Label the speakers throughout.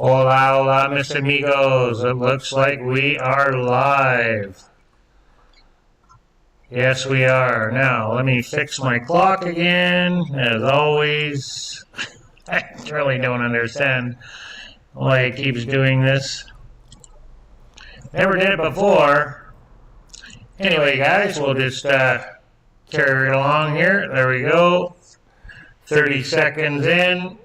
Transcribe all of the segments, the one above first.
Speaker 1: Hola, hola, mis amigos. It looks like we are live. Yes, we are. Now, let me fix my clock again. As always, I really don't understand why it keeps doing this. Never did it before. Anyway, guys, we'll just carry it along here. There we go. 30 seconds in.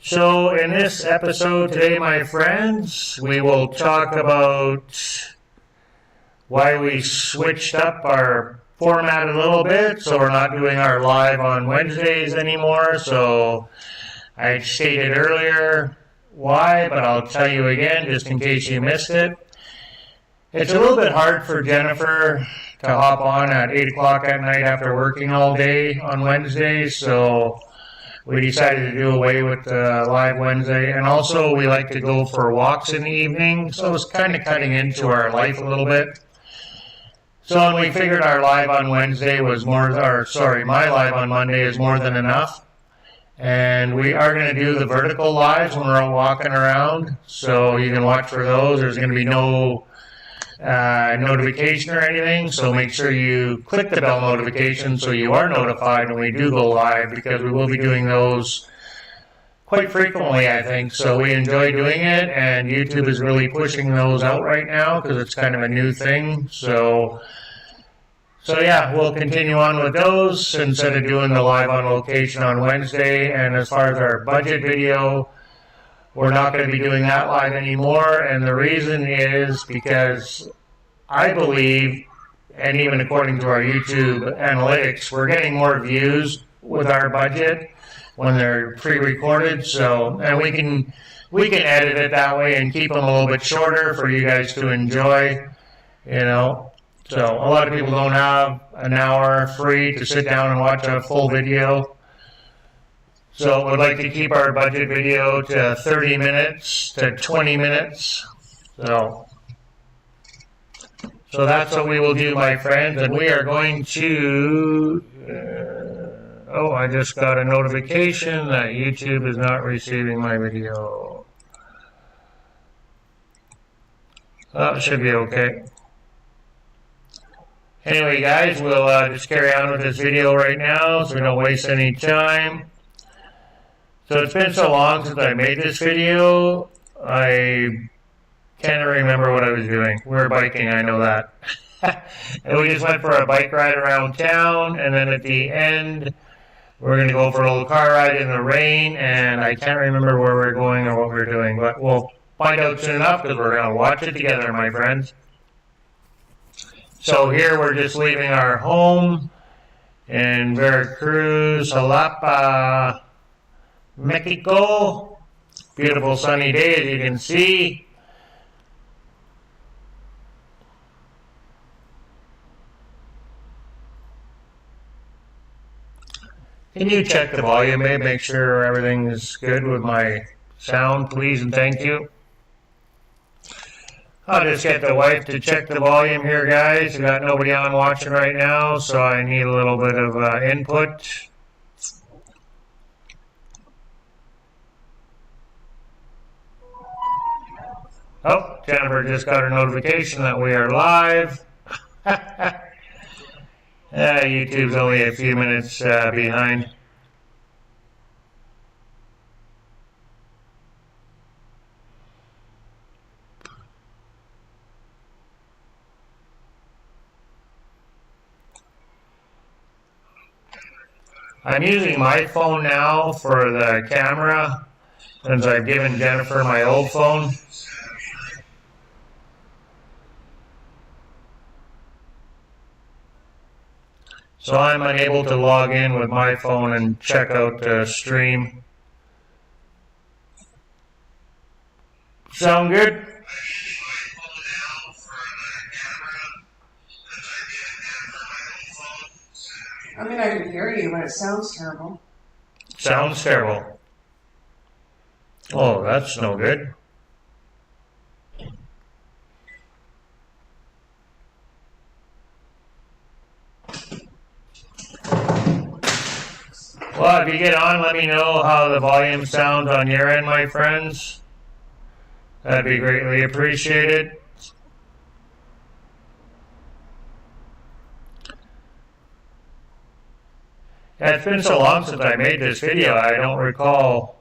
Speaker 1: So in this episode today, my friends, we will talk about why we switched up our format a little bit. So we're not doing our live on Wednesdays anymore. So I stated earlier why, but I'll tell you again just in case you missed it. It's a little bit hard for Jennifer to hop on at 8 o'clock at night after working all day on Wednesdays. So we decided to do away with live Wednesday, and also we like to go for walks in the evening, so it's kind of cutting into our life a little bit. So when we figured our live on Wednesday was my live on Monday is more than enough, and we are going to do the vertical lives when we're out walking around, so you can watch for those. There's going to be no notification or anything, so make sure you click the bell notification so you are notified when we do go live, because we will be doing those quite frequently, I think. So we enjoy doing it, and YouTube is really pushing those out right now because it's kind of a new thing. So yeah, we'll continue on with those instead of doing the live on location on Wednesday. And as far as our budget video, we're not going to be doing that live anymore, and the reason is because I believe, and even according to our YouTube analytics, we're getting more views with our budget when they're pre-recorded. So, and we can edit it that way and keep them a little bit shorter for you guys to enjoy, you know. So a lot of people don't have an hour free to sit down and watch a full video. So we'd like to keep our budget video to 30 minutes to 20 minutes. So that's what we will do, my friends. And we are going to... I just got a notification that YouTube is not receiving my video. That should be okay. Anyway, guys, we'll just carry on with this video right now so we don't waste any time. So it's been so long since I made this video, I can't remember what I was doing. We were biking, I know that. And we just went for a bike ride around town, and then at the end, we're going to go for a little car ride in the rain, and I can't remember where we're going or what we're doing, but we'll find out soon enough because we're going to watch it together, my friends. So here we're just leaving our home in Veracruz, Hola, Mexico. Beautiful sunny day, as you can see. Can you check the volume, babe? Make sure everything is good with my sound, please, and thank you. I'll just get the wife to check the volume here, guys. We got nobody on watching right now, so I need a little bit of input. Oh, Jennifer just got a notification that we are live. YouTube's only a few minutes behind. I'm using my phone now for the camera since I've given Jennifer my old phone. So I'm unable to log in with my phone and check out the stream. Sound good?
Speaker 2: I mean, I can hear you, but it sounds terrible.
Speaker 1: Sounds terrible. Oh, that's no good. Well, if you get on, let me know how the volume sounds on your end, my friends. That'd be greatly appreciated. Yeah, it's been so long since I made this video, I don't recall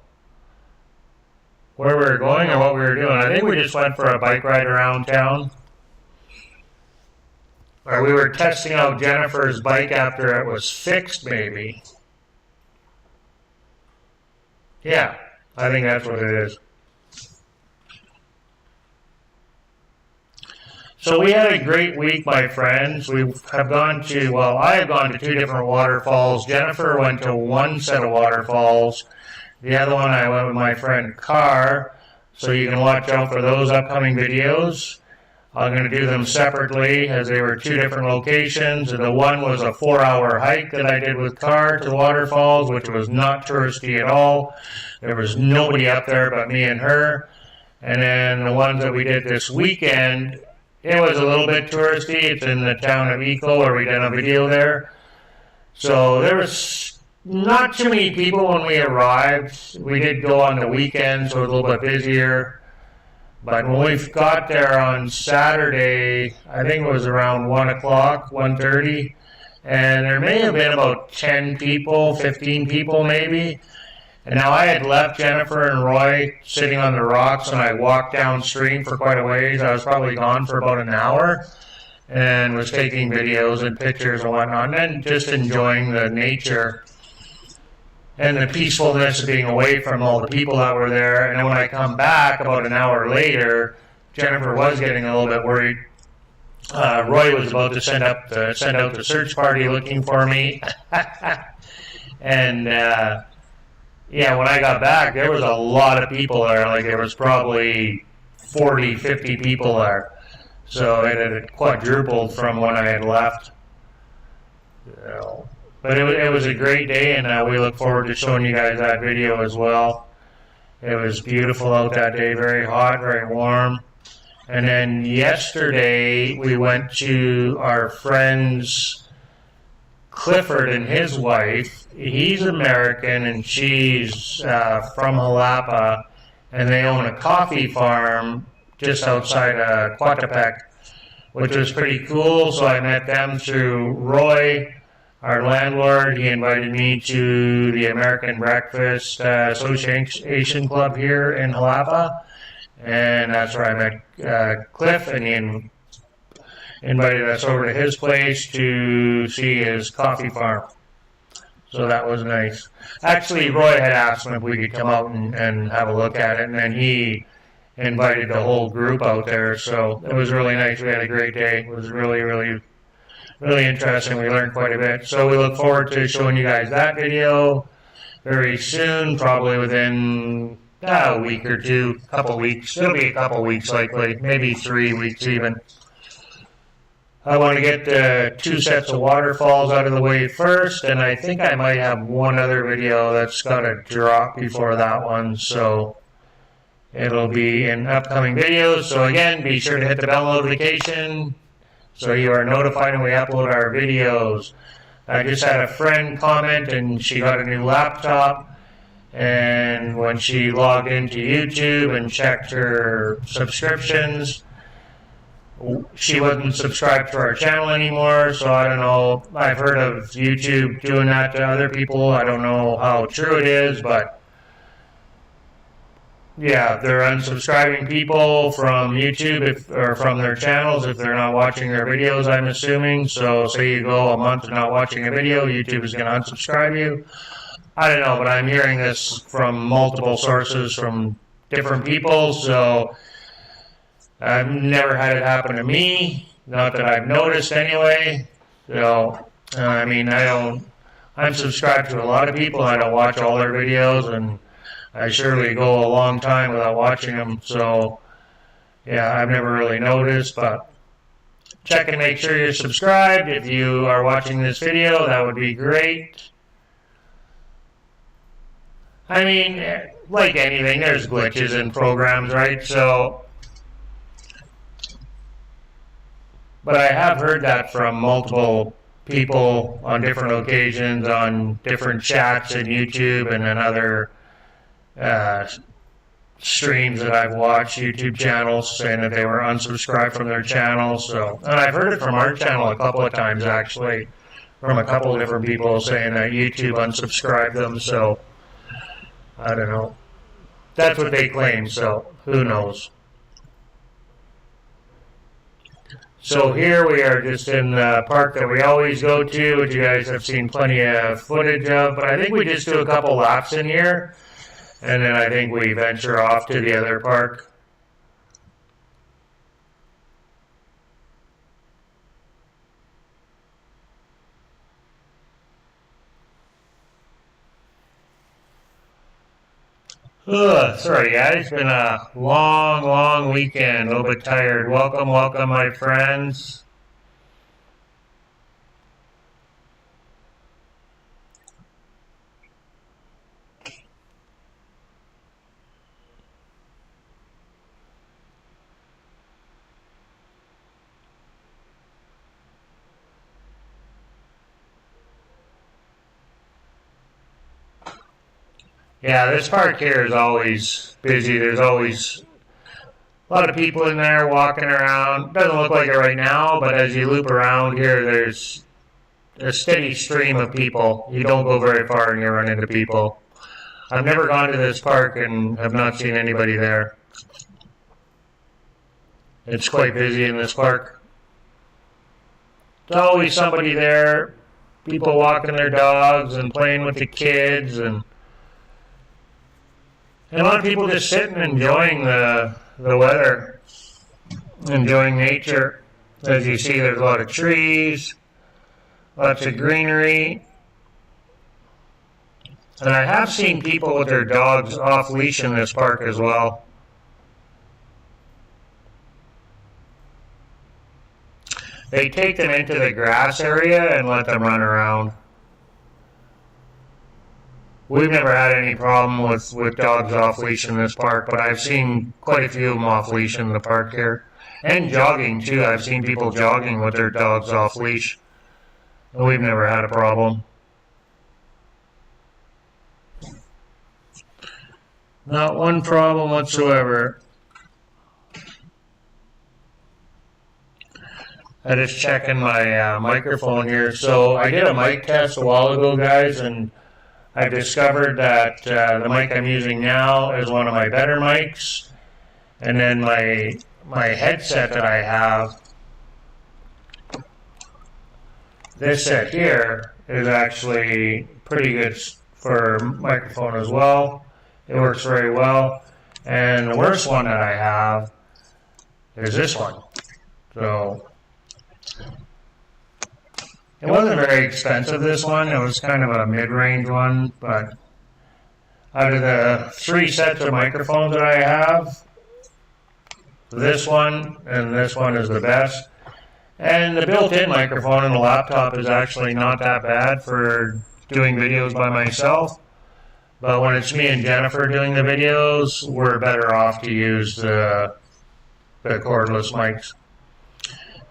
Speaker 1: where we were going or what we were doing. I think we just went for a bike ride around town. Or we were testing out Jennifer's bike after it was fixed, maybe. Yeah, I think that's what it is. So we had a great week, my friends. We have gone to, well, I have gone to 2 different waterfalls. Jennifer went to 1 set of waterfalls. The other one I went with my friend Carr. So you can watch out for those upcoming videos. I'm going to do them separately as they were 2 different locations. The one was a 4-hour hike that I did with Carr to waterfalls, which was not touristy at all. There was nobody up there but me and her. And then the ones that we did this weekend, it was a little bit touristy. It's in the town of Eco where we did a video there. So there was not too many people when we arrived. We did go on the weekend, so it was a little bit busier. But when we got there on Saturday, I think it was around 1 o'clock, 1:30, and there may have been about 10 people, 15 people maybe. And now I had left Jennifer and Roy sitting on the rocks, and I walked downstream for quite a ways. I was probably gone for about an hour and was taking videos and pictures and whatnot, and just enjoying the nature and the peacefulness of being away from all the people that were there. And then when I come back about an hour later, Jennifer was getting a little bit worried. Roy was about to send out the search party looking for me. And yeah, when I got back, there was a lot of people there. Like, there was probably 40, 50 people there. So it had quadrupled from when I had left. But it was a great day, and we look forward to showing you guys that video as well. It was beautiful out that day, very hot, very warm. And then yesterday, we went to our friend's Clifford and his wife. He's American, and she's from Jalapa, and they own a coffee farm just outside Coatepec, which was pretty cool. So I met them through Roy, our landlord. He invited me to the American Breakfast Association Club here in Jalapa, and that's where I met Cliff, and he invited us over to his place to see his coffee farm. So that was nice. Actually, Roy had asked him if we could come out and have a look at it, and then he invited the whole group out there. So it was really nice. We had a great day. It was really, really, really interesting. We learned quite a bit. So we look forward to showing you guys that video very soon, probably within a week or 2, couple weeks. It'll be a couple weeks likely, maybe 3 weeks even. I want to get the 2 sets of waterfalls out of the way first, and I think I might have one other video that's got to drop before that one, so it'll be in upcoming videos. So again, be sure to hit the bell notification so you are notified when we upload our videos. I just had a friend comment, and she got a new laptop, and when she logged into YouTube and checked her subscriptions, she wasn't subscribed to our channel anymore. So I don't know. I've heard of YouTube doing that to other people. I don't know how true it is, but yeah, they're unsubscribing people from YouTube or from their channels if they're not watching their videos, I'm assuming. So say you go a month not watching a video, YouTube is going to unsubscribe you. I don't know, but I'm hearing this from multiple sources from different people, so I've never had it happen to me, not that I've noticed anyway. So, I mean, I'm subscribed to a lot of people. I don't watch all their videos, and I surely go a long time without watching them. So, yeah, I've never really noticed, but check and make sure you're subscribed. If you are watching this video, that would be great. I mean, like anything, there's glitches in programs, right? So, but I have heard that from multiple people on different occasions on different chats in YouTube and then other streams that I've watched, YouTube channels, saying that they were unsubscribed from their channel. So, and I've heard it from our channel a couple of times actually, from a couple of different people saying that YouTube unsubscribed them. So, I don't know. That's what they claim. So, who knows? So here we are just in the park that we always go to, which you guys have seen plenty of footage of, but I think we just do a couple laps in here, and then I think we venture off to the other park. Sorry guys, it's been a long weekend, a little bit tired. Welcome my friends. Yeah, this park here is always busy. There's always a lot of people in there walking around. Doesn't look like it right now, but as you loop around here, there's a steady stream of people. You don't go very far and you run into people. I've never gone to this park and have not seen anybody there. It's quite busy in this park. There's always somebody there. People walking their dogs and playing with the kids, and a lot of people just sitting enjoying the weather, enjoying nature. As you see, there's a lot of trees, lots of greenery. And I have seen people with their dogs off leash in this park as well. They take them into the grass area and let them run around. We've never had any problem with dogs off leash in this park, but I've seen quite a few of them off leash in the park here. And jogging too. I've seen people jogging with their dogs off leash. And we've never had a problem. Not one problem whatsoever. I just checking my microphone here. So I did a mic test a while ago, guys, and I discovered that the mic I'm using now is one of my better mics, and then my headset that I have, this set here, is actually pretty good for microphone as well. It works very well, and the worst one that I have is this one. So it wasn't very expensive, this one. It was kind of a mid-range one, but out of the 3 sets of microphones that I have, this one and this one is the best. And the built-in microphone in the laptop is actually not that bad for doing videos by myself. But when it's me and Jennifer doing the videos, we're better off to use the cordless mics.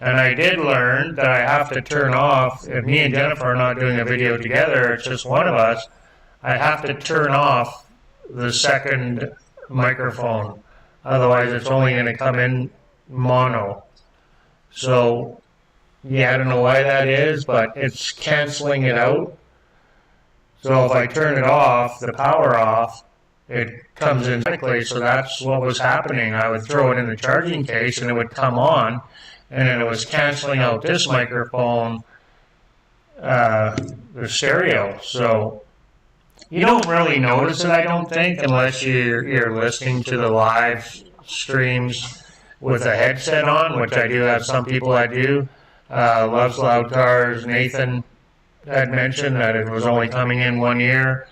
Speaker 1: And I did learn that I have to turn off, if me and Jennifer are not doing a video together, it's just one of us, I have to turn off the second microphone. Otherwise, it's only going to come in mono. So, yeah, I don't know why that is, but it's canceling it out. So if I turn it off, the power off, it comes in quickly. So that's what was happening. I would throw it in the charging case and it would come on. And then it was canceling out this microphone, the stereo. So you don't really notice it, I don't think, unless you're listening to the live streams with a headset on, which I do have some people that do. Loves Loud Cars, Nathan had mentioned that it was only coming in 1 year.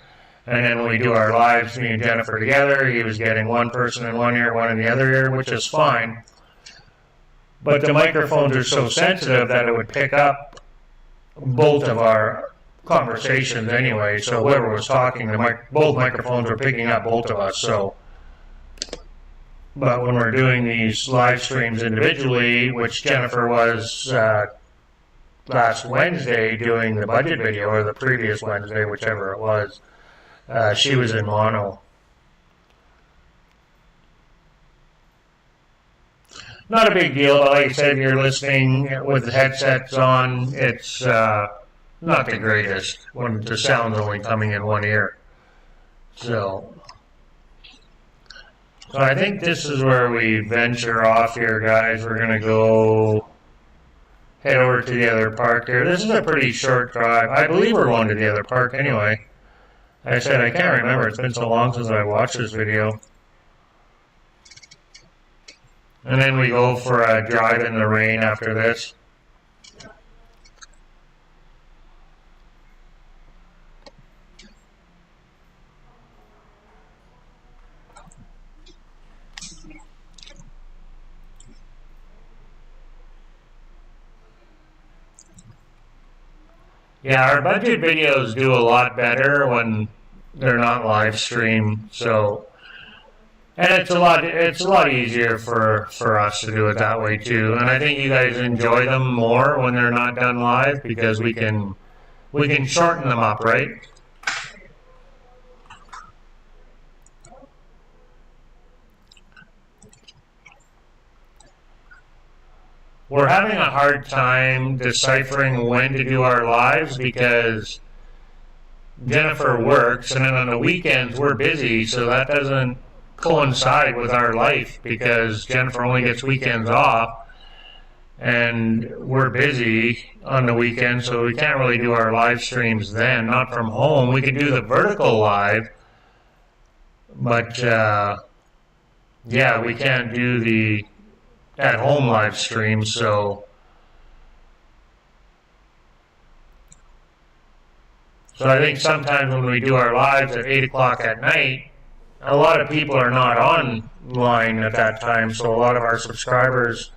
Speaker 1: And then when we do our lives, me and Jennifer together, he was getting one person in one ear, one in the other ear, which is fine. But the microphones are so sensitive that it would pick up both of our conversations anyway. So whoever was talking, both microphones were picking up both of us. So, but when we're doing these live streams individually, which Jennifer was last Wednesday doing the budget video, or the previous Wednesday, whichever it was. She was in mono. Not a big deal, but like I said, if you're listening with the headsets on, it's not the greatest when the sound's only coming in one ear. So I think this is where we venture off here, guys. We're going to go head over to the other park here. This is a pretty short drive. I believe we're going to the other park anyway. Like I said, I can't remember. It's been so long since I watched this video. And then we go for a drive in the rain after this. Yeah, our budget videos do a lot better when they're not live streamed. So, and it's a lot easier for us to do it that way too. And I think you guys enjoy them more when they're not done live because we can shorten them up, right? We're having a hard time deciphering when to do our lives because Jennifer works, and then on the weekends we're busy, so that doesn't coincide with our life because Jennifer only gets weekends off, and we're busy on the weekend, so we can't really do our live streams then, not from home. We can do the vertical live, but yeah, we can't do the at-home live stream, so I think sometimes when we do our lives at 8 o'clock at night, a lot of people are not online at that time, so a lot of our subscribers,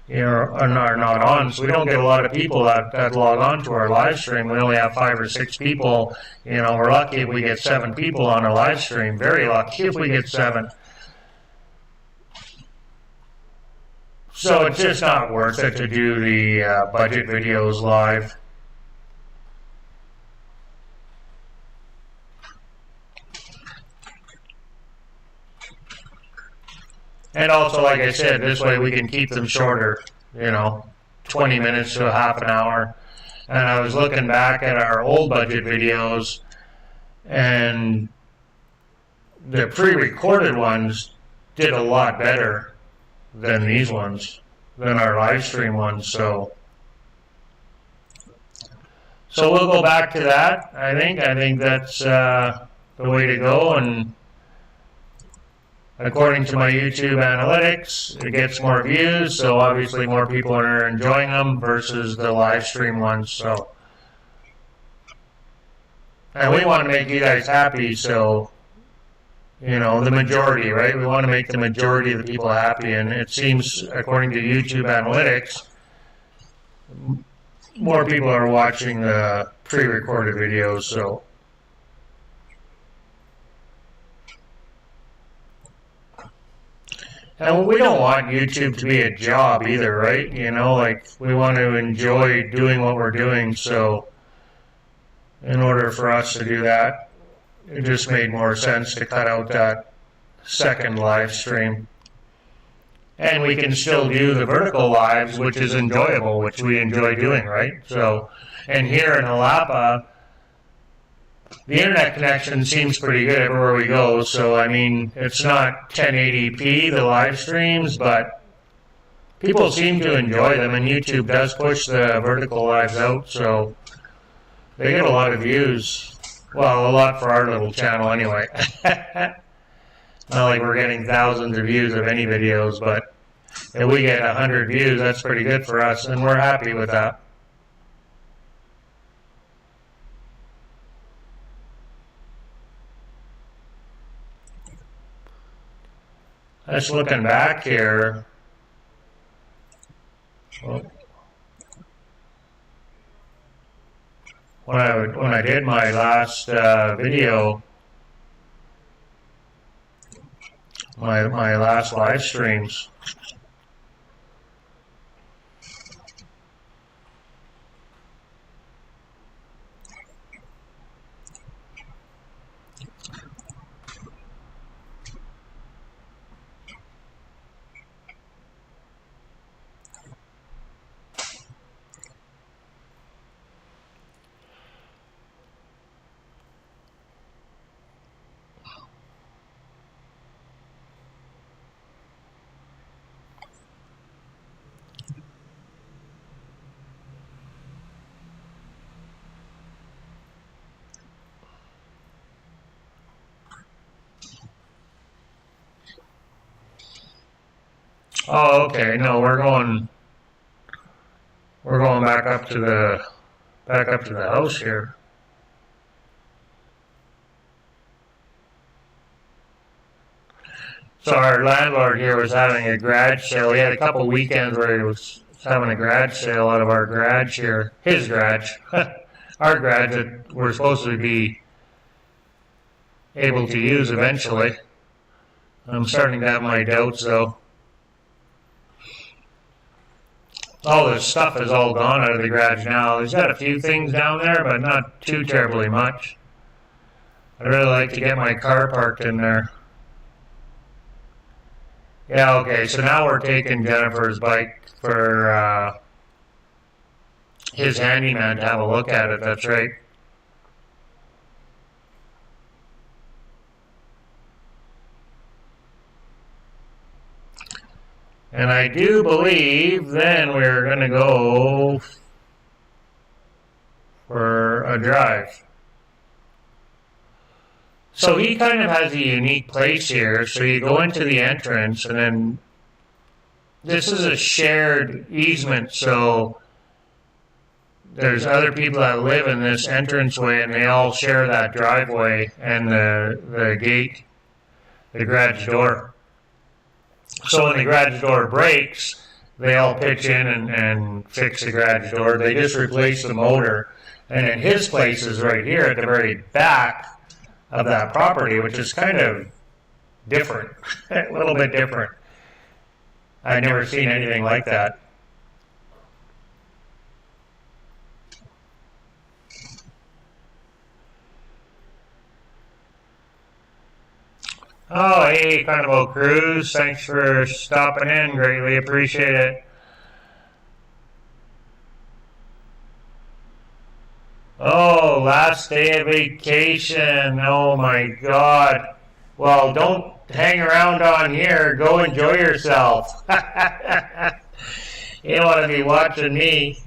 Speaker 1: are not on, so we don't get a lot of people that log on to our live stream. We only have 5 or 6 people. We're lucky if we get 7 people on a live stream. Very lucky if we get 7. So it's just not worth it to do the budget videos live. And also, like I said, this way we can keep them shorter, 20 minutes to a half an hour. And I was looking back at our old budget videos, and the pre-recorded ones did a lot better than these ones, than our live stream ones. So we'll go back to that. I think that's the way to go. And according to my YouTube analytics, it gets more views. So obviously more people are enjoying them versus the live stream ones. So, and we want to make you guys happy. So, the majority, right? We want to make the majority of the people happy, and it seems, according to YouTube analytics, more people are watching the pre-recorded videos, so. And we don't want YouTube to be a job either, right? We want to enjoy doing what we're doing, so in order for us to do that, it just made more sense to cut out that second live stream. And we can still do the vertical lives, which is enjoyable, which we enjoy doing, right? So, and here in Jalapa, the internet connection seems pretty good everywhere we go. So, it's not 1080p, the live streams, but people seem to enjoy them, and YouTube does push the vertical lives out, so they get a lot of views. Well, a lot for our little channel anyway. Not like we're getting thousands of views of any videos, but if we get 100 views, that's pretty good for us, and we're happy with that. Just looking back here. When I did my last video, my last live streams, Oh, okay. No, we're going back up to the house here. So our landlord here was having a garage sale. We had a couple weekends where he was having a garage sale out of our garage here. His garage. Our garage that we're supposed to be able to use eventually. I'm starting to have my doubts though. All this stuff is all gone out of the garage now. There's got a few things down there, but not too terribly much. I'd really like to get my car parked in there. Yeah, okay, so now we're taking Jennifer's bike for his handyman to have a look at it, that's right. And I do believe then we're going to go for a drive. So he kind of has a unique place here. So you go into the entrance and then this is a shared easement. So there's other people that live in this entranceway and they all share that driveway and the gate, the garage door. So when the garage door breaks, they all pitch in and fix the garage door. They just replace the motor. And then his place is right here at the very back of that property, which is kind of different, a little bit different. I've never seen anything like that. Oh, hey, Carnival Cruise, thanks for stopping in, greatly appreciate it. Oh, last day of vacation. Oh my God. Well, don't hang around on here. Go enjoy yourself. You don't want to be watching me.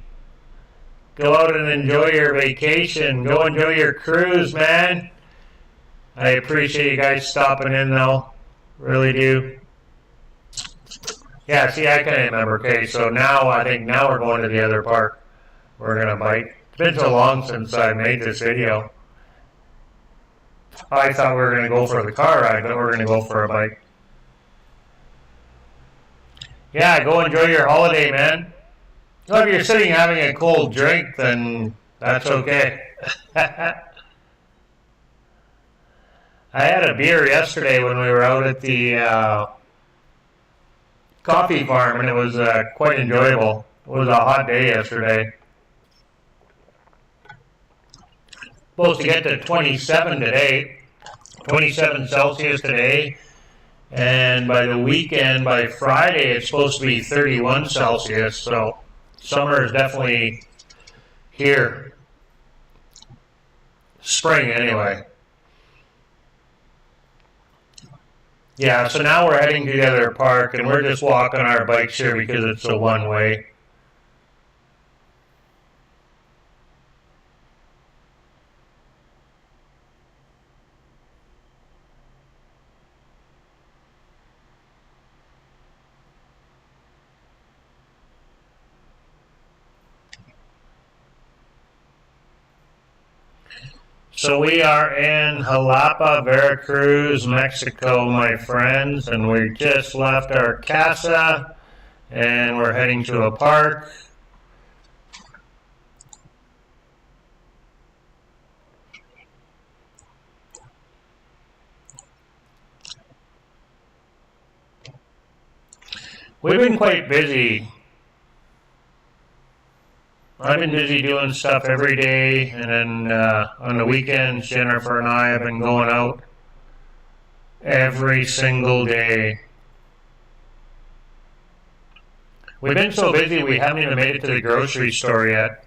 Speaker 1: Go out and enjoy your vacation. Go enjoy your cruise, man. I appreciate you guys stopping in, though. Really do. Yeah, see, I can remember. Okay, so I think we're going to the other park. We're going to bike. It's been so long since I made this video. I thought we were going to go for the car ride, but we're going to go for a bike. Yeah, go enjoy your holiday, man. Well, if you're sitting having a cold drink, then that's okay. I had a beer yesterday when we were out at the coffee farm, and it was quite enjoyable. It was a hot day yesterday. Supposed to get to 27 today, 27 Celsius today, and by the weekend, by Friday, it's supposed to be 31 Celsius, so summer is definitely here. Spring, anyway. Yeah, so now we're heading to the other park, and we're just walking our bikes here because it's a one-way. So we are in Jalapa, Veracruz, Mexico, my friends, and we just left our casa, and we're heading to a park. We've been quite busy. I've been busy doing stuff every day, and then on the weekends, Jennifer and I have been going out every single day. We've been so busy we haven't even made it to the grocery store yet.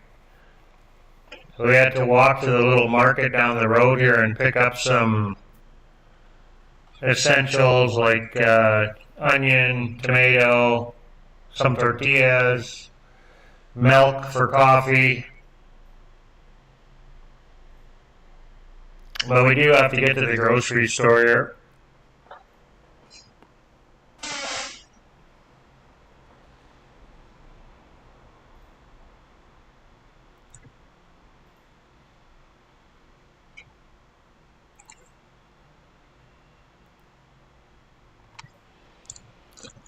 Speaker 1: So we had to walk to the little market down the road here and pick up some essentials like onion, tomato, some tortillas, milk for coffee. But we do have to get to the grocery store here.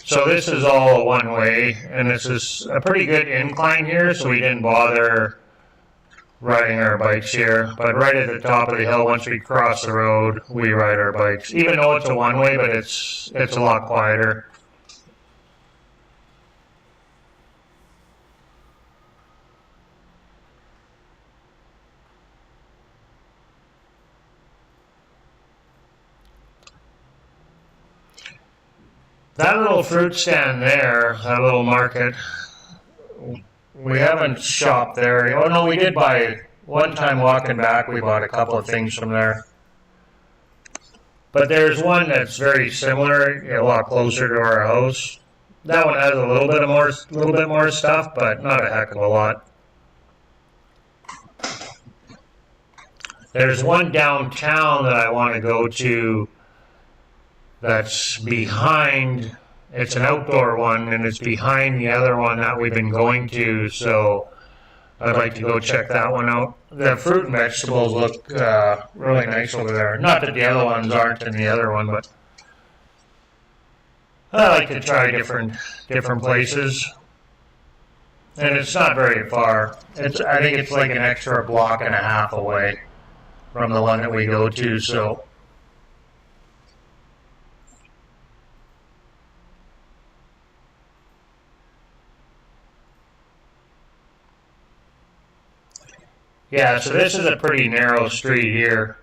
Speaker 1: So this is all a one-way, and this is a pretty good incline here, so we didn't bother riding our bikes here. But right at the top of the hill, once we cross the road, we ride our bikes. Even though it's a one-way, but it's a lot quieter. That little fruit stand there, that little market, we haven't shopped there. Oh no, we did buy, one time walking back, we bought a couple of things from there. But there's one that's very similar, a lot closer to our house. That one has a little bit more stuff, but not a heck of a lot. There's one downtown that I want to go to that's behind, it's an outdoor one, and it's behind the other one that we've been going to, so I'd like to go check that one out. The fruit and vegetables look really nice over there. Not that the other ones aren't in the other one, but I like to try different places. And it's not very far. I think it's like an extra block and a half away from the one that we go to, so yeah, so this is a pretty narrow street here.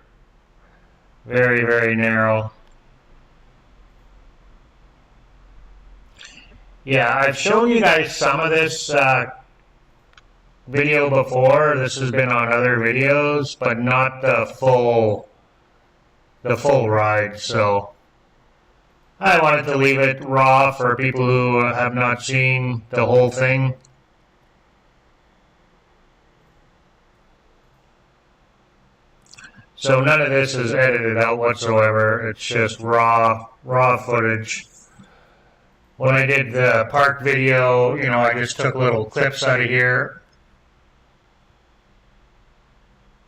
Speaker 1: Very, very narrow. Yeah, I've shown you guys some of this video before. This has been on other videos, but not the full ride. So I wanted to leave it raw for people who have not seen the whole thing. So none of this is edited out whatsoever. It's just raw footage. When I did the park video, you know, I just took little clips out of here.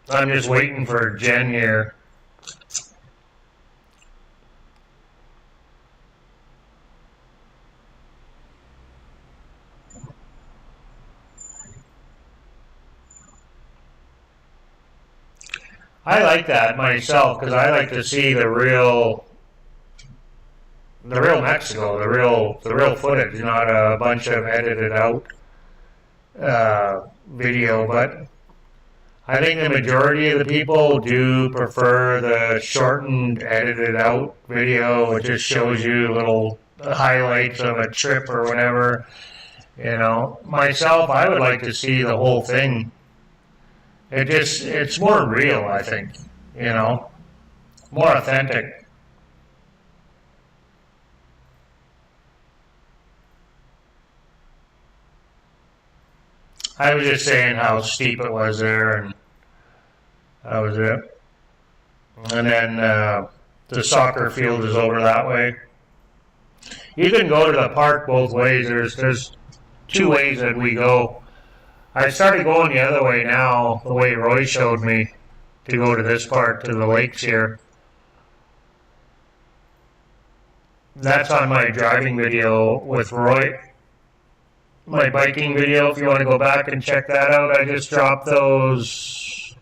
Speaker 1: I'm just waiting for Jen here. I like that myself because I like to see the real Mexico, the real footage, not a bunch of edited out video. But I think the majority of the people do prefer the shortened, edited out video. It just shows you little highlights of a trip or whatever. You know, myself, I would like to see the whole thing. It's more real, I think, you know, more authentic. I was just saying how steep it was there, and that was it. And then the soccer field is over that way. You can go to the park both ways. There's two ways that we go. I started going the other way now, the way Roy showed me, to go to this part, to the lakes here. That's on my driving video with Roy. My biking video, if you want to go back and check that out. I just dropped those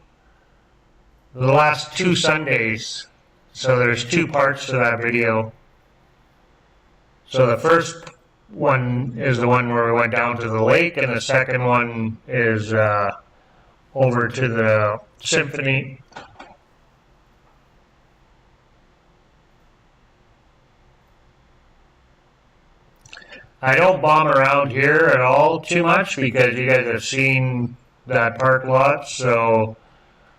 Speaker 1: the last 2 Sundays. So there's 2 parts to that video. So the first one is the one where we went down to the lake, and the second one is over to the symphony. I don't bomb around here at all too much because you guys have seen that park lot, so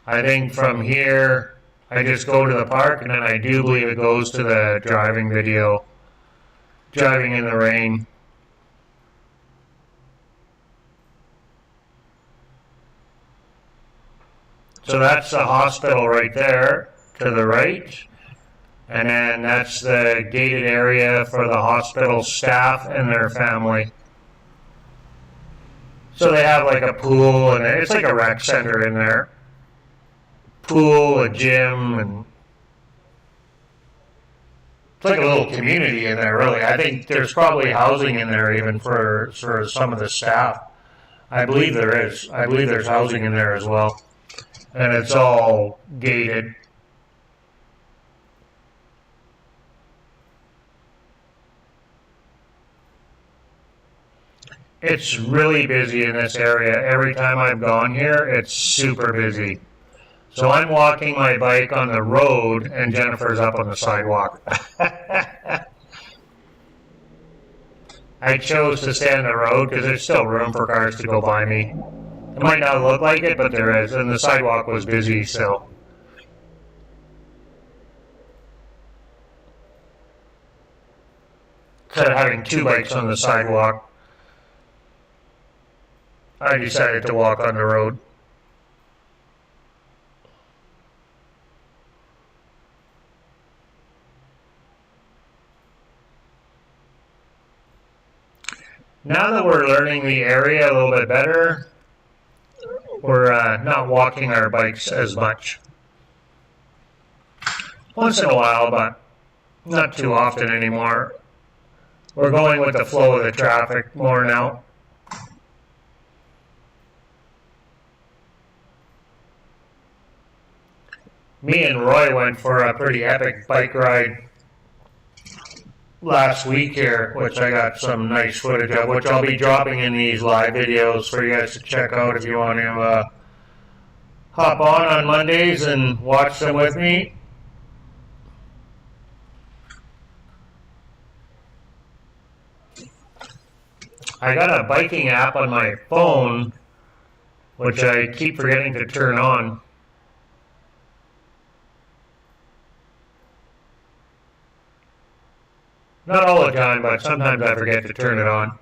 Speaker 1: I think from here I just go to the park, and then I do believe it goes to the driving video. Driving in the rain. So that's the hospital right there to the right. And then that's the gated area for the hospital staff and their family. So they have like a pool, and it's like a rec center in there. Pool, a gym, and it's like a little community in there, really. I think there's probably housing in there even for some of the staff. I believe there is. I believe there's housing in there as well. And it's all gated. It's really busy in this area. Every time I've gone here, it's super busy. So I'm walking my bike on the road, and Jennifer's up on the sidewalk. I chose to stay on the road because there's still room for cars to go by me. It might not look like it, but there is, and the sidewalk was busy, so. Instead of having two bikes on the sidewalk, I decided to walk on the road. Now that we're learning the area a little bit better, we're not walking our bikes as much. Once in a while, but not too often anymore. We're going with the flow of the traffic more now. Me and Roy went for a pretty epic bike ride last week here, which I got some nice footage of, which I'll be dropping in these live videos for you guys to check out if you want to hop on Mondays and watch them with me. I got a biking app on my phone, which I keep forgetting to turn on. Not all the time, but sometimes I forget to turn it on.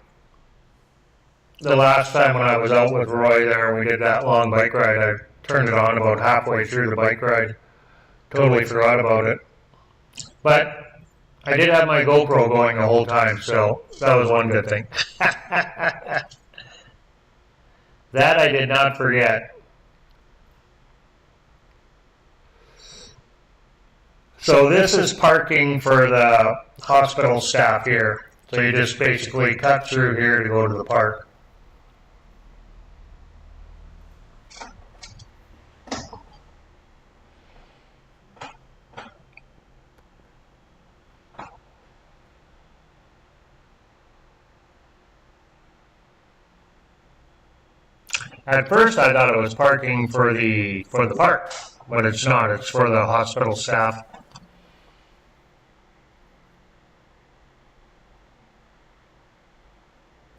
Speaker 1: The last time when I was out with Roy there and we did that long bike ride, I turned it on about halfway through the bike ride. Totally forgot about it. But I did have my GoPro going the whole time, so that was one good thing. That I did not forget. So this is parking for the hospital staff here. So you just basically cut through here to go to the park. At first I thought it was parking for the park, but it's not. It's for the hospital staff.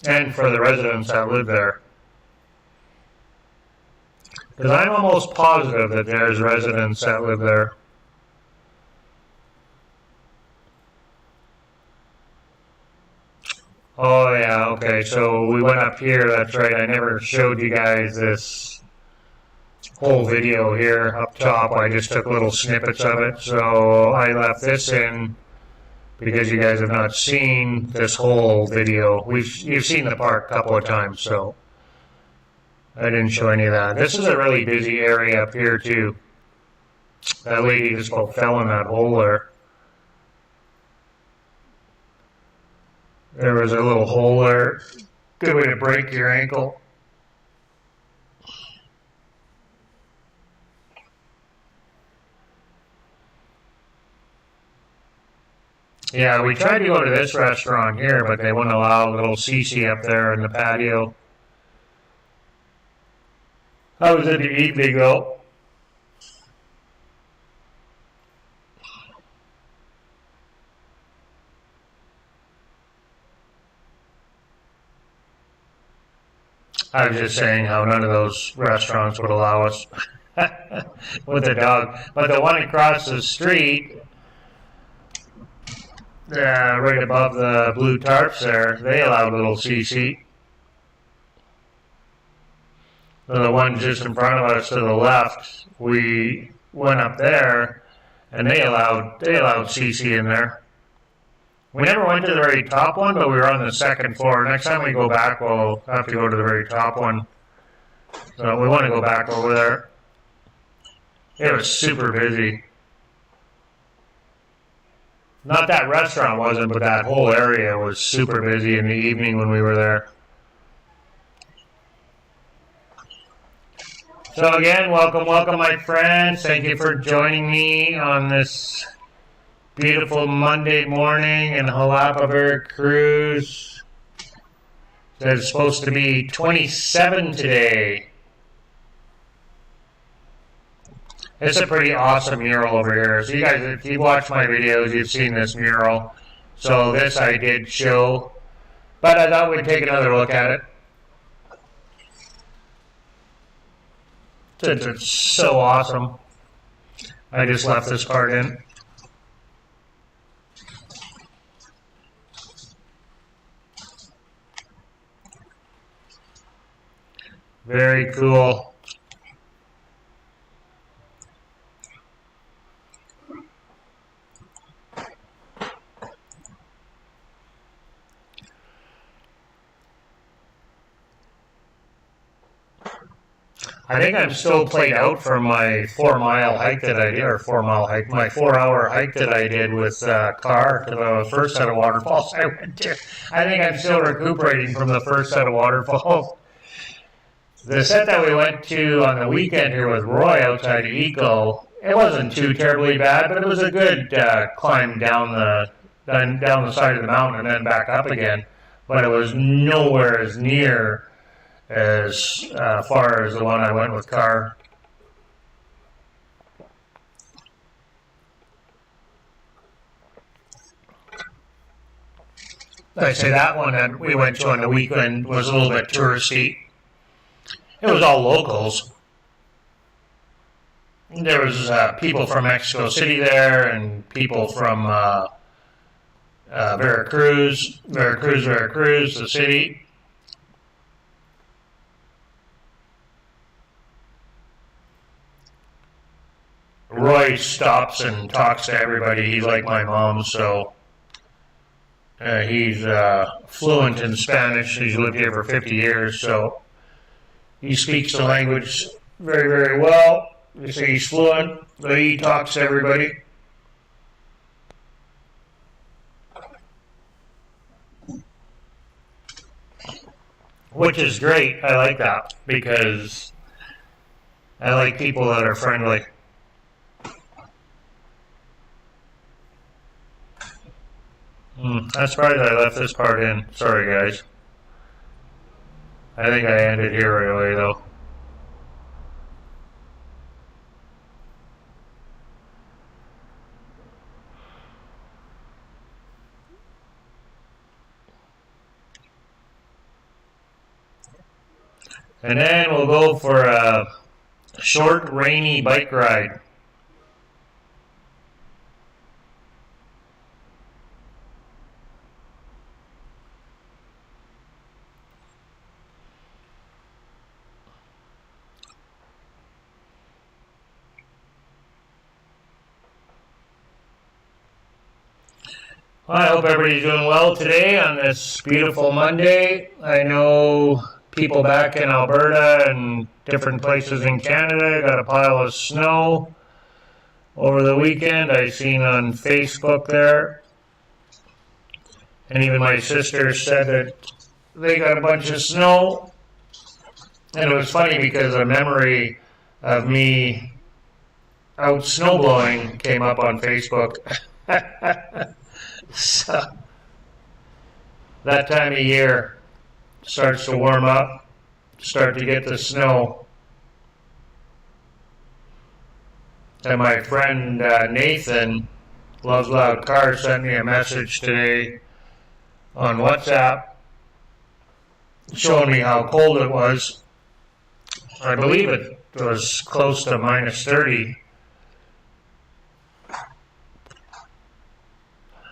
Speaker 1: And for the residents that live there. Because I'm almost positive that there's residents that live there. Oh yeah, okay, so we went up here, that's right, I never showed you guys this whole video here up top. I just took little snippets of it, so I left this in because you guys have not seen this whole video. You've seen the park a couple of times, so I didn't show any of that. This is a really busy area up here too. That lady just about fell in that hole there. There was a little hole there. Good way to break your ankle. Yeah, we tried to go to this restaurant here, but they wouldn't allow a little CC up there in the patio. How was it to eat, Big O? I was just saying how none of those restaurants would allow us with the dog. But the one across the street, right above the blue tarps there, they allowed little CC. The one just in front of us to the left, we went up there, and they allowed CC in there. We never went to the very top one, but we were on the second floor. Next time we go back, we'll have to go to the very top one. So we want to go back over there. It was super busy. Not that restaurant wasn't, but that whole area was super busy in the evening when we were there. So again, welcome, my friends. Thank you for joining me on this beautiful Monday morning in Jalapa, Veracruz. It's supposed to be 27 today. It's a pretty awesome mural over here. So you guys, if you watch my videos, you've seen this mural. So this I did show, but I thought we'd take another look at it. It's so awesome. I just left this part in. Very cool. I think I'm still played out from my 4-mile hike that I did, or 4-mile hike, my 4-hour hike that I did with car to the first set of waterfalls I went to. I think I'm still recuperating from the first set of waterfalls. The set that we went to on the weekend here with Roy outside of Eco, it wasn't too terribly bad, but it was a good climb down the side of the mountain and then back up again. But it was nowhere as near as far as the one I went with car. I say that one that we went to on the weekend was a little bit touristy. It was all locals. There was people from Mexico City there and people from Veracruz, the city. Roy stops and talks to everybody. He's like my mom, so he's fluent in Spanish. He's lived here for 50 years, so he speaks the language very, very well. They say he's fluent, but he talks to everybody. Which is great. I like that because I like people that are friendly. I'm surprised I left this part in. Sorry, guys. I think I ended here right away, though. And then we'll go for a short, rainy bike ride. Well, I hope everybody's doing well today on this beautiful Monday. I know people back in Alberta and different places in Canada got a pile of snow over the weekend. I seen on Facebook there. And even my sister said that they got a bunch of snow. And it was funny because a memory of me out snowblowing came up on Facebook. So, that time of year starts to warm up, start to get the snow. And my friend Nathan, Loves Loud Cars, sent me a message today on WhatsApp showing me how cold it was. I believe it was close to minus 30.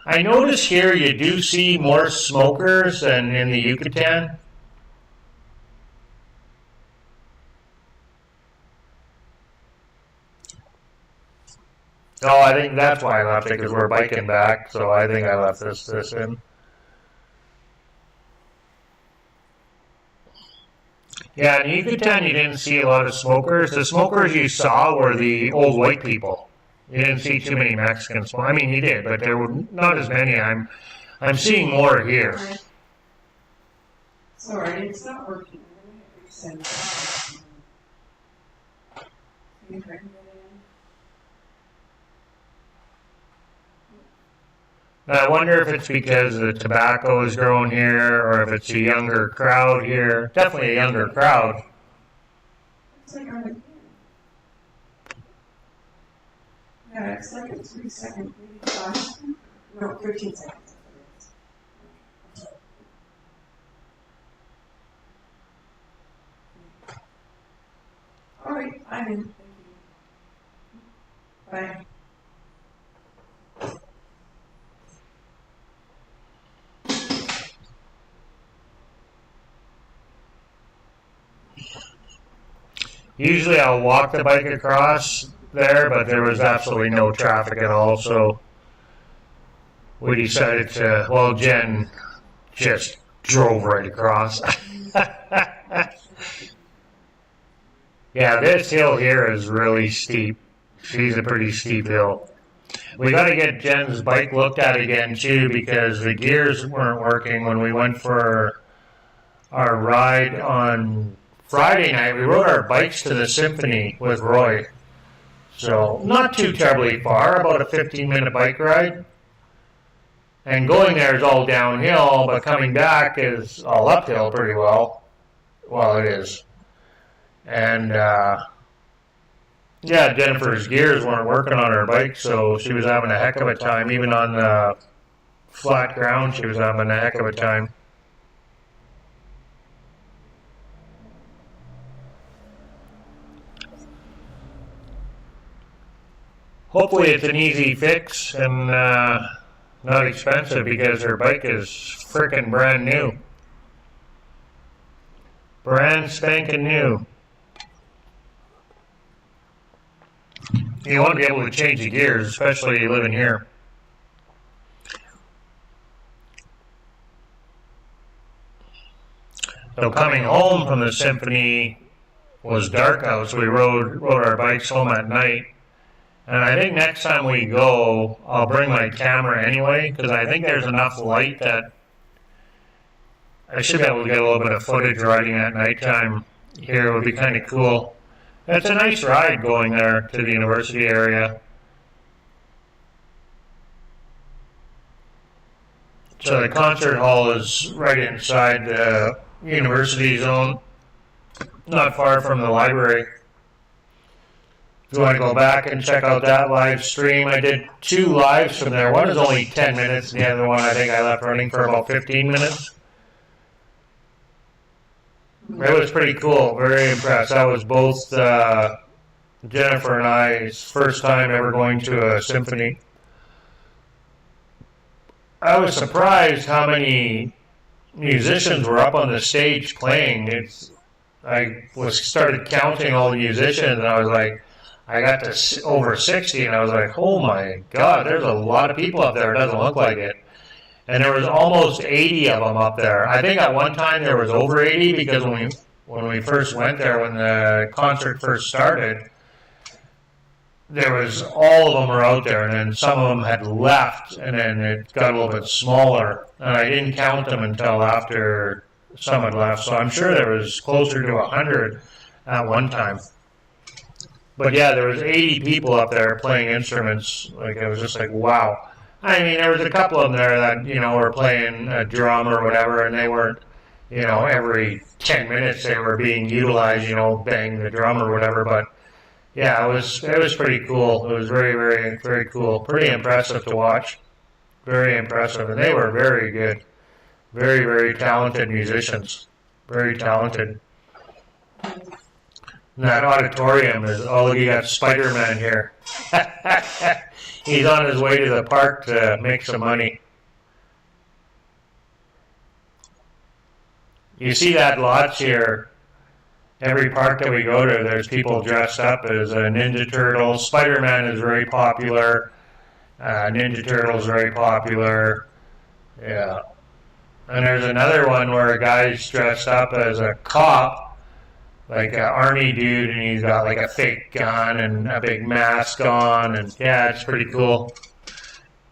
Speaker 1: I notice here you do see more smokers than in the Yucatan. Oh, I think that's why I left it, because we're biking back, so I think I left this in. Yeah, in Yucatan you didn't see a lot of smokers. The smokers you saw were the old white people. You didn't see too many Mexicans. Well, I mean, you did, but there were not as many. I'm seeing more here.
Speaker 2: Sorry, it's not working. I'm going to resend it.
Speaker 1: I wonder if it's because the tobacco is growing here, or if it's a younger crowd here. Definitely a younger crowd.
Speaker 2: It's like on the yeah, it's like a 3-second, maybe 5, no, 13 seconds. All right, I'm in. Thank you. Bye.
Speaker 1: Usually I'll walk the bike across there, but there was absolutely no traffic at all, so we decided to, well, Jen just drove right across. Yeah, this hill here is really steep. She's a pretty steep hill. We got to get Jen's bike looked at again, too, because the gears weren't working when we went for our ride on Friday night. We rode our bikes to the Symphony with Roy. So, not too terribly far, about a 15-minute bike ride. And going there is all downhill, but coming back is all uphill pretty well. Well, it is. And, yeah, Jennifer's gears weren't working on her bike, so she was having a heck of a time. Even on the flat ground, she was having a heck of a time. Hopefully it's an easy fix and not expensive, because her bike is frickin' brand new. Brand spanking new. You want to be able to change the gears, especially living here. So coming home from the Symphony was dark out, so we rode our bikes home at night. And I think next time we go, I'll bring my camera anyway, because I think there's enough light that I should be able to get a little bit of footage riding at nighttime here. It would be kind of cool. It's a nice ride going there to the university area. So the concert hall is right inside the university zone, not far from the library. If you want to go back and check out that live stream, I did 2 lives from there. One is only 10 minutes, and the other one I think I left running for about 15 minutes. It was pretty cool. Very impressed. That was both Jennifer and I's first time ever going to a symphony. I was surprised how many musicians were up on the stage playing. I started counting all the musicians, and I was like, I got to over 60, and I was like, oh my God, there's a lot of people up there. It doesn't look like it. And there was almost 80 of them up there. I think at one time there was over 80, because when we first went there, when the concert first started, there was all of them were out there, and then some of them had left, and then it got a little bit smaller. And I didn't count them until after some had left. So I'm sure there was closer to 100 at one time. But yeah, there was 80 people up there playing instruments. Like, it was just like, wow. I mean, there was a couple of them there that, were playing a drum or whatever, and they weren't, every 10 minutes they were being utilized, bang the drum or whatever. But yeah, it was pretty cool. It was very, very, very cool. Pretty impressive to watch. Very impressive. And they were very good. Very, very talented musicians. Very talented. And that auditorium is, oh, you got Spider-Man here. He's on his way to the park to make some money. You see that lots here. Every park that we go to, there's people dressed up as a Ninja Turtle. Spider-Man is very popular. Ninja Turtle is very popular. Yeah. And there's another one where a guy's dressed up as a cop, like an army dude, and he's got like a fake gun and a big mask on, and yeah, it's pretty cool.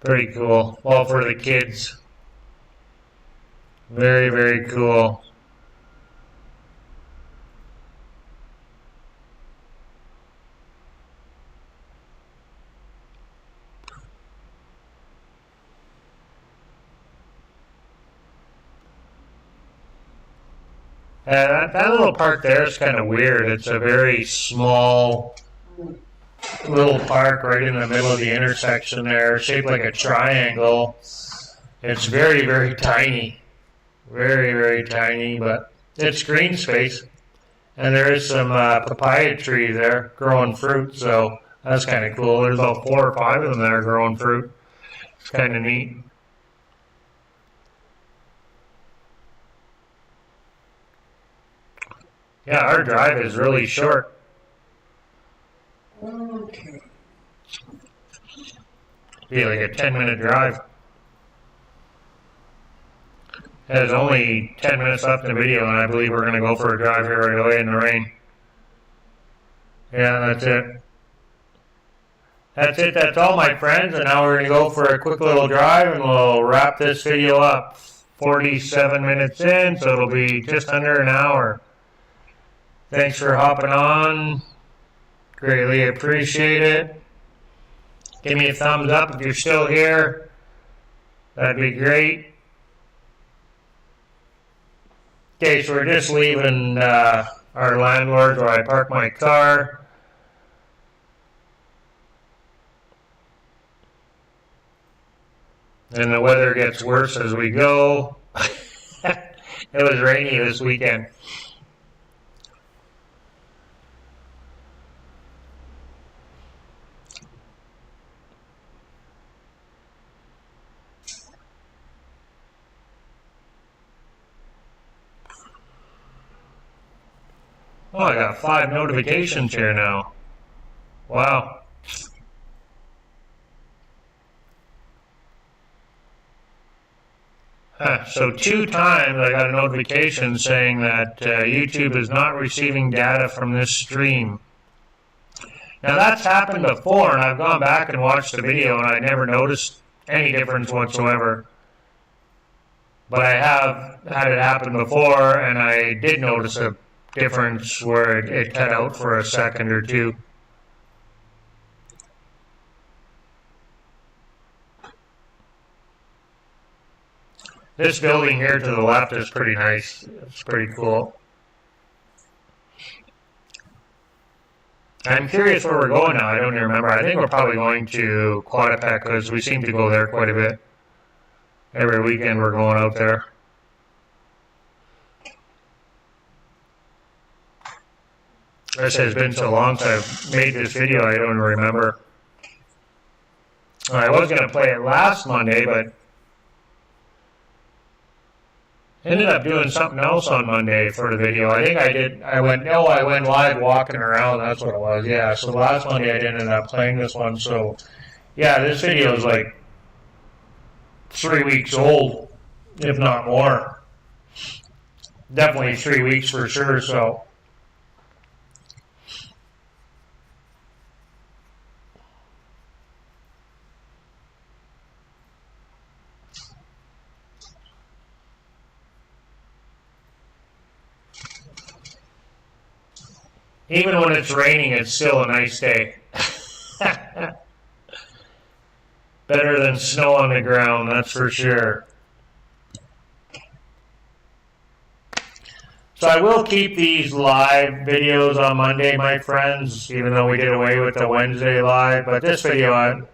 Speaker 1: Pretty cool. Well, for the kids. Very, very cool. That little park there is kind of weird. It's a very small little park right in the middle of the intersection there, shaped like a triangle. It's very, very tiny. Very, very tiny, but it's green space. And there is some papaya trees there growing fruit, so that's kind of cool. There's about 4 or 5 of them there growing fruit. It's kind of neat. Yeah, our drive is really short.
Speaker 2: Okay.
Speaker 1: Be like a 10-minute drive. There's only 10 minutes left in the video, and I believe we're going to go for a drive here right away in the rain. Yeah, that's it. That's it. That's all, my friends. And now we're going to go for a quick little drive, and we'll wrap this video up. 47 minutes in, so it'll be just under an hour. Thanks for hopping on. Greatly appreciate it. Give me a thumbs up if you're still here. That'd be great. Okay, so we're just leaving our landlord where I park my car. And the weather gets worse as we go. It was rainy this weekend. Oh, I got 5 notifications here now. Wow. So 2 times I got a notification saying that YouTube is not receiving data from this stream. Now that's happened before, and I've gone back and watched the video, and I never noticed any difference whatsoever. But I have had it happen before, and I did notice a difference where it cut out for a second or two. This building here to the left is pretty nice. It's pretty cool. I'm curious where we're going now. I don't even remember. I think we're probably going to Quadepec because we seem to go there quite a bit. Every weekend we're going out there. This has been so long since I've made this video, I don't even remember. I was going to play it last Monday, but ended up doing something else on Monday for the video. I think I went live walking around, that's what it was. Yeah, so last Monday I didn't end up playing this one, so yeah, this video is like 3 weeks old, if not more. Definitely 3 weeks for sure, so. Even when it's raining, it's still a nice day. Better than snow on the ground, that's for sure. So I will keep these live videos on Monday, my friends, even though we did away with the Wednesday live. But this video,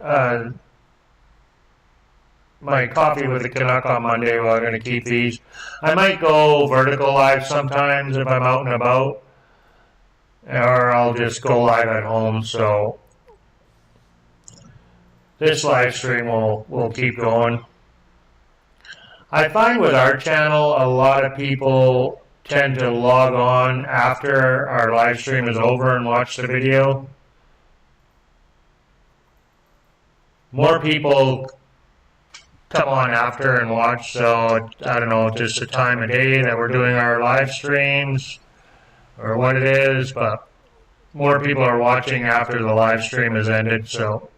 Speaker 1: my coffee with the Canuck on Monday, well, I'm going to keep these. I might go vertical live sometimes if I'm out and about. Or I'll just go live at home, so this live stream will keep going. I find with our channel, a lot of people tend to log on after our live stream is over and watch the video. More people come on after and watch, so I don't know, just the time of day that we're doing our live streams. or what it is, but more people are watching after the live stream has ended, so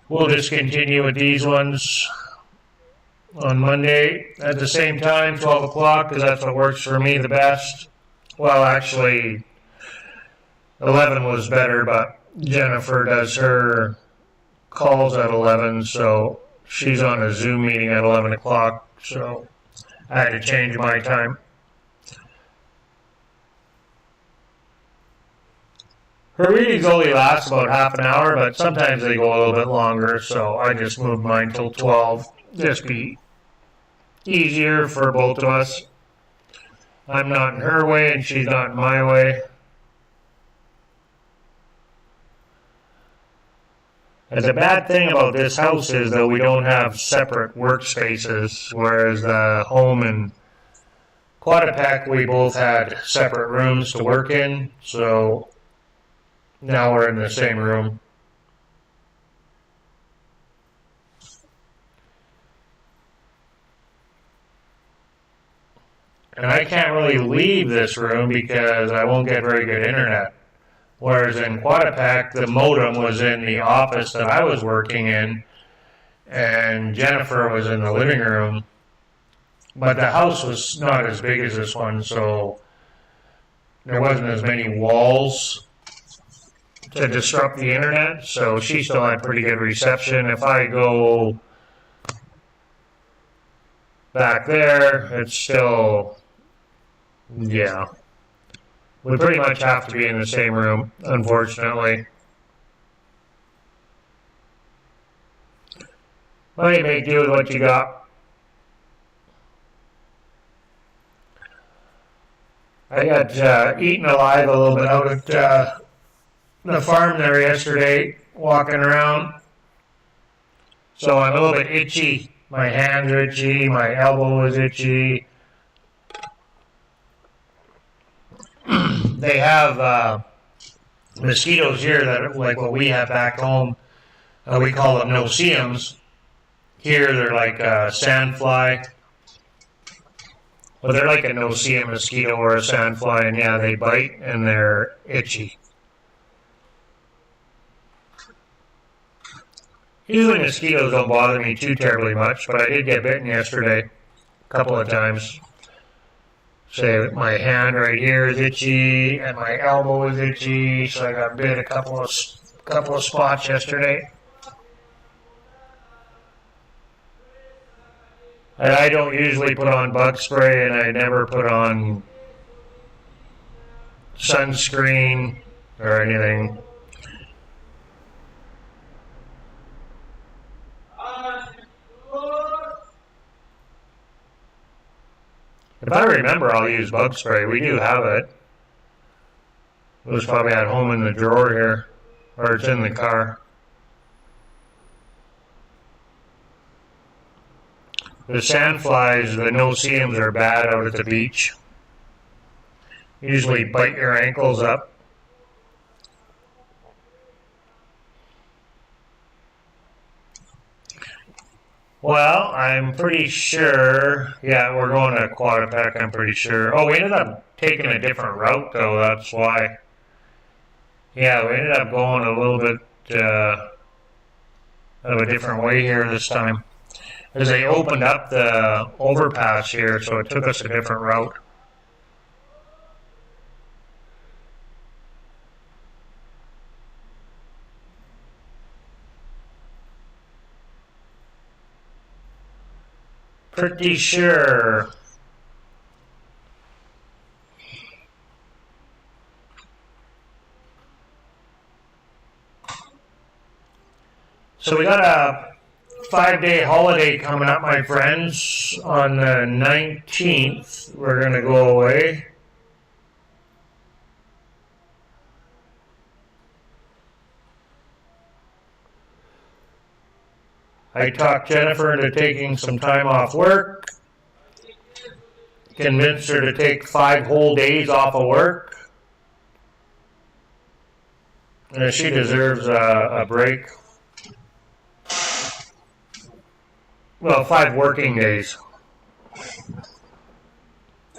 Speaker 1: we'll just continue with these ones on Monday at the same time, 12 o'clock, because that's what works for me the best. Well, actually, 11 was better, but Jennifer does her calls at 11, so she's on a Zoom meeting at 11 o'clock, so I had to change my time. Her readings only last about half an hour, but sometimes they go a little bit longer, so I just moved mine till 12. Just be easier for both of us. I'm not in her way and she's not in my way. And the bad thing about this house is that we don't have separate workspaces, whereas the home in Quadapec, we both had separate rooms to work in, so now we're in the same room. And I can't really leave this room because I won't get very good internet. Whereas in Quadapec, the modem was in the office that I was working in, and Jennifer was in the living room. But the house was not as big as this one, so there wasn't as many walls to disrupt the internet, so she still had pretty good reception. If I go back there, it's still, yeah. We pretty much have to be in the same room, unfortunately. Well, you make do with what you got. I got eaten alive a little bit out at the farm there yesterday, walking around. So I'm a little bit itchy. My hands are itchy, my elbow is itchy. They have mosquitoes here that are like what we have back home. We call them no-see-ums. Here they're like sandfly. Well, they're like a no-see-um mosquito or a sandfly, and yeah, they bite and they're itchy. Usually mosquitoes don't bother me too terribly much, but I did get bitten yesterday a couple of times. Say my hand right here is itchy and my elbow is itchy, so I got bit a couple of spots yesterday. And I don't usually put on bug spray, and I never put on sunscreen or anything. If I remember, I'll use bug spray. We do have it. It was probably at home in the drawer here, or it's in the car. The sandflies, the no-see-ums are bad out at the beach. Usually bite your ankles up. Well, I'm pretty sure, yeah, we're going to Quadapec, I'm pretty sure. Oh, we ended up taking a different route, though, that's why. Yeah, we ended up going a little bit of a different way here this time. As they opened up the overpass here, so it took us a different route. Pretty sure. So we got a 5-day holiday coming up, my friends. On the 19th, we're going to go away. I talked Jennifer into taking some time off work. Convinced her to take 5 whole days off of work. She deserves a break. Well, 5 working days.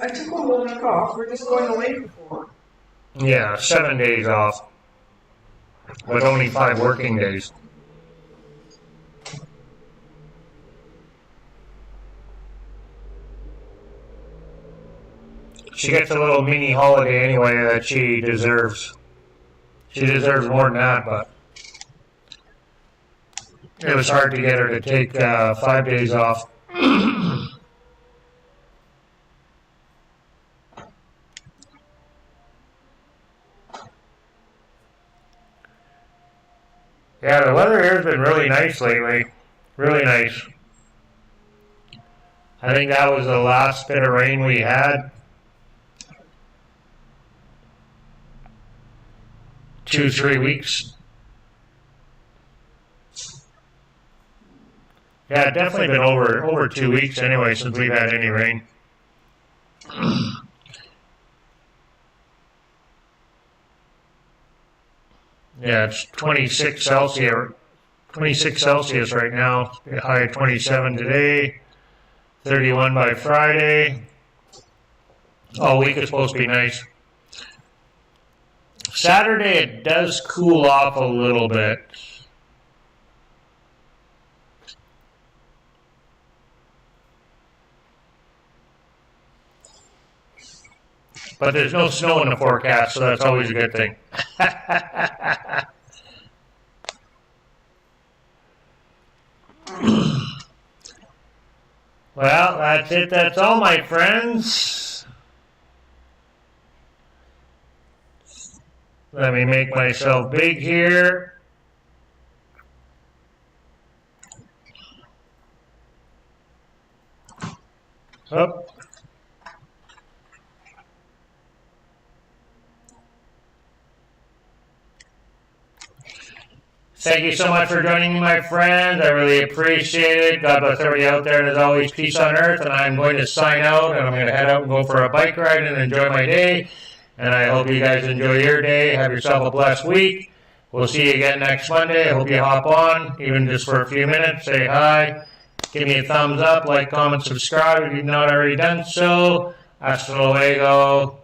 Speaker 2: I took whole week off. We're just going away for 4.
Speaker 1: Yeah, 7 days off. But only 5 working days. She gets a little mini holiday anyway that she deserves. She deserves more than that, but it was hard to get her to take 5 days off. Yeah, the weather here has been really nice lately. Really nice. I think that was the last bit of rain we had. 2-3 weeks. Yeah, definitely been over 2 weeks anyway since we've had any rain. Yeah, it's 26 Celsius. 26 Celsius right now. High of 27 today. 31 by Friday. All week is supposed to be nice. Saturday it does cool off a little bit. But there's no snow in the forecast, so that's always a good thing. Well, that's it. That's all, my friends. Let me make myself big here. Up. Thank you so much for joining me, my friends. I really appreciate it. God bless everybody out there. And as always, peace on earth. And I'm going to sign out, and I'm going to head out and go for a bike ride and enjoy my day. And I hope you guys enjoy your day. Have yourself a blessed week. We'll see you again next Monday. I hope you hop on, even just for a few minutes. Say hi. Give me a thumbs up, like, comment, subscribe if you've not already done so. Hasta luego.